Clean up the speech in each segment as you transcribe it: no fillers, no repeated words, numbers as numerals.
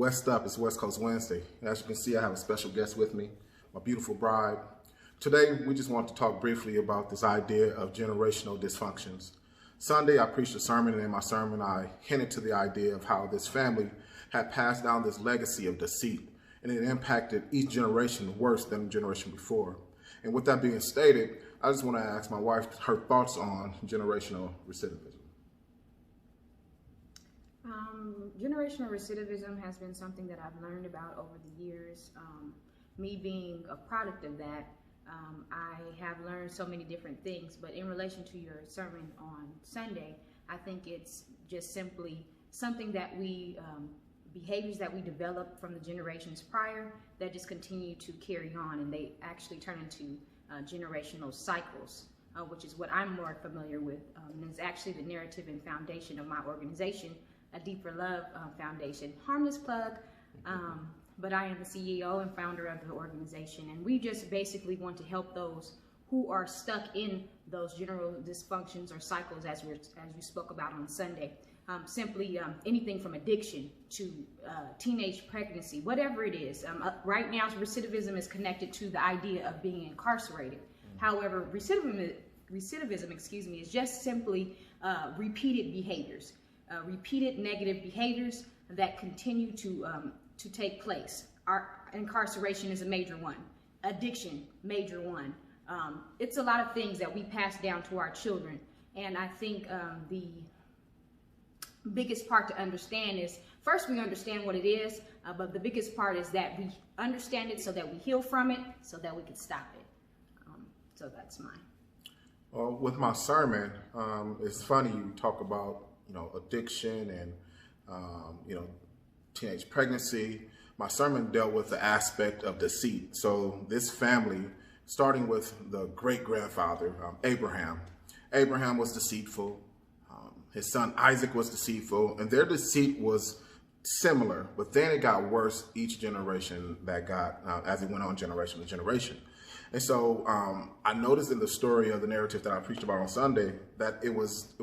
West Up is West Coast Wednesday. As you can see, I have a special guest with me, my beautiful bride. Today, we just want to talk briefly about this idea of generational dysfunctions. Sunday, I preached a sermon, and in my sermon, I hinted to the idea of how this family had passed down this legacy of deceit, and it impacted each generation worse than the generation before. And with that being stated, I just want to ask my wife her thoughts on generational recidivism. Generational recidivism has been something that I've learned about over the years. Me being a product of that, I have learned so many different things, but in relation to your sermon on Sunday, I think it's just simply something that we, behaviors that we developed from the generations prior that just continue to carry on, and they actually turn into generational cycles, which is what I'm more familiar with, and is actually the narrative and foundation of my organization, A Deeper Love Foundation. Harmless plug, but I am the CEO and founder of the organization, and we just basically want to help those who are stuck in those general dysfunctions or cycles, as you spoke about on Sunday. Simply anything from addiction to teenage pregnancy, whatever it is. Right now, recidivism is connected to the idea of being incarcerated. However, recidivism, is just simply repeated behaviors, repeated negative behaviors that continue to take place. Our incarceration is a major one. Addiction, major one. It's a lot of things that we pass down to our children, and I think the biggest part to understand is, first we understand what it is, but the biggest part is that we understand it so that we heal from it, so that we can stop it. So that's mine. Well, with my sermon, it's funny you talk about, addiction and, teenage pregnancy. My sermon dealt with the aspect of deceit. So this family, starting with the great-grandfather, Abraham. Abraham was deceitful. His son Isaac was deceitful, and their deceit was similar, but then it got worse each generation that got, as it went on generation to generation. And so I noticed in the story of the narrative that I preached about on Sunday that it was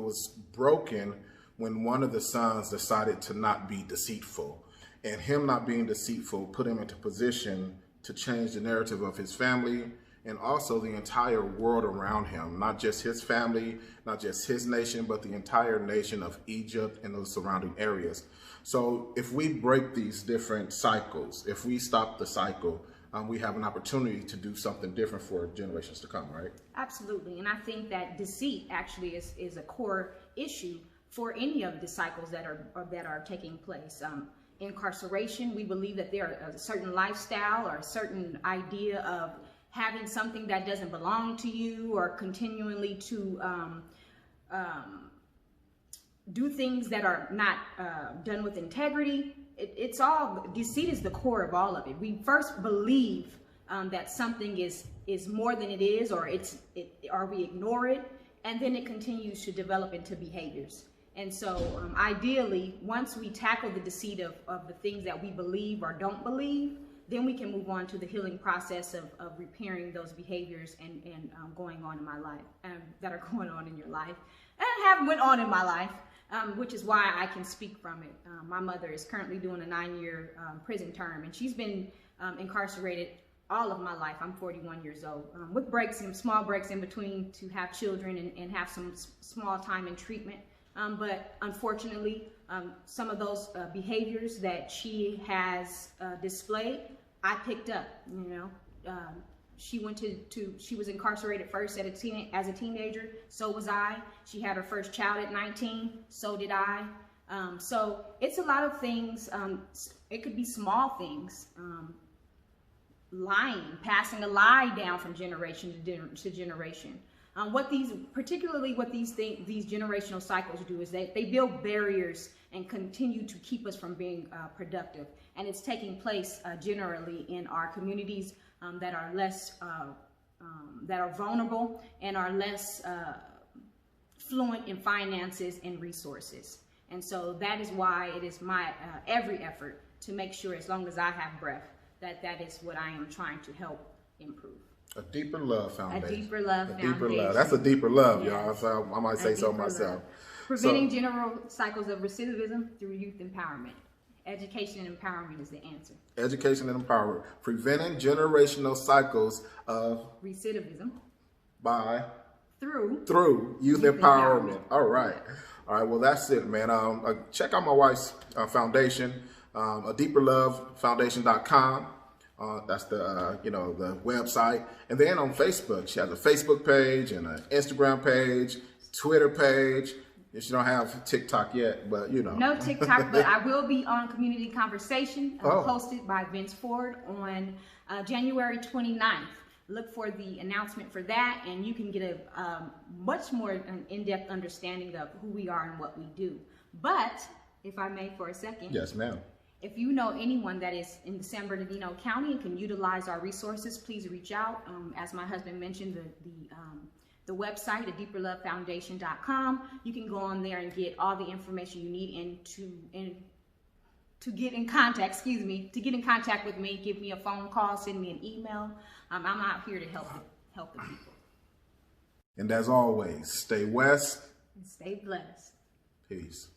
broken when one of the sons decided to not be deceitful. And him not being deceitful put him into position to change the narrative of his family and also the entire world around him, not just his family, not just his nation, but the entire nation of Egypt and those surrounding areas. So if we break these different cycles, if we stop the cycle, we have an opportunity to do something different for generations to come, right? Absolutely, and I think that deceit actually is a core issue for any of the cycles that are taking place. Incarceration, we believe that there are a certain lifestyle or a certain idea of having something that doesn't belong to you, or continually to do things that are not done with integrity. It's all, deceit is the core of all of it. We first believe that something is more than it is, or we ignore it, and then it continues to develop into behaviors. And so ideally, once we tackle the deceit of the things that we believe or don't believe, then we can move on to the healing process of repairing those behaviors and going on in my life, that are going on in your life, and have went on in my life, which is why I can speak from it. My mother is currently doing a 9-year prison term, and she's been incarcerated all of my life. I'm 41 years old, with breaks and small breaks in between to have children and have some small time in treatment. But unfortunately, some of those behaviors that she has displayed, I picked up. She went she was incarcerated first as a teenager. So was I. She had her first child at 19. So did I. So it's a lot of things. It could be small things. Lying, passing a lie down from generation to generation. What these generational cycles do is they build barriers and continue to keep us from being productive. And it's taking place generally in our communities that are less, that are vulnerable and are less fluent in finances and resources. And so that is why it is my every effort to make sure, as long as I have breath, that is what I am trying to help improve. A Deeper Love Foundation. A Deeper Love Foundation. Deeper Love. That's a deeper love, Yes. y'all. So I might say so myself. Preventing general cycles of recidivism through youth empowerment. Education and empowerment is the answer. Education and empowerment. Preventing generational cycles of Recidivism through youth empowerment. All right. All right. Well, that's it, man. Check out my wife's foundation, adeeperlovefoundation.com. That's the the website. And then on Facebook, she has a Facebook page and an Instagram page, Twitter page. She don't have TikTok yet, but No TikTok, but I will be on Community Conversation, hosted by Vince Ford on January 29th. Look for the announcement for that, and you can get a much more in-depth understanding of who we are and what we do. But, if I may for a second. Yes, ma'am. If you know anyone that is in the San Bernardino County and can utilize our resources, please reach out. As my husband mentioned, the website, adeeperlovefoundation.com. You can go on there and get all the information you need to get in contact with me. Give me a phone call, send me an email. I'm out here to help the people. And as always, stay west And stay blessed. Peace.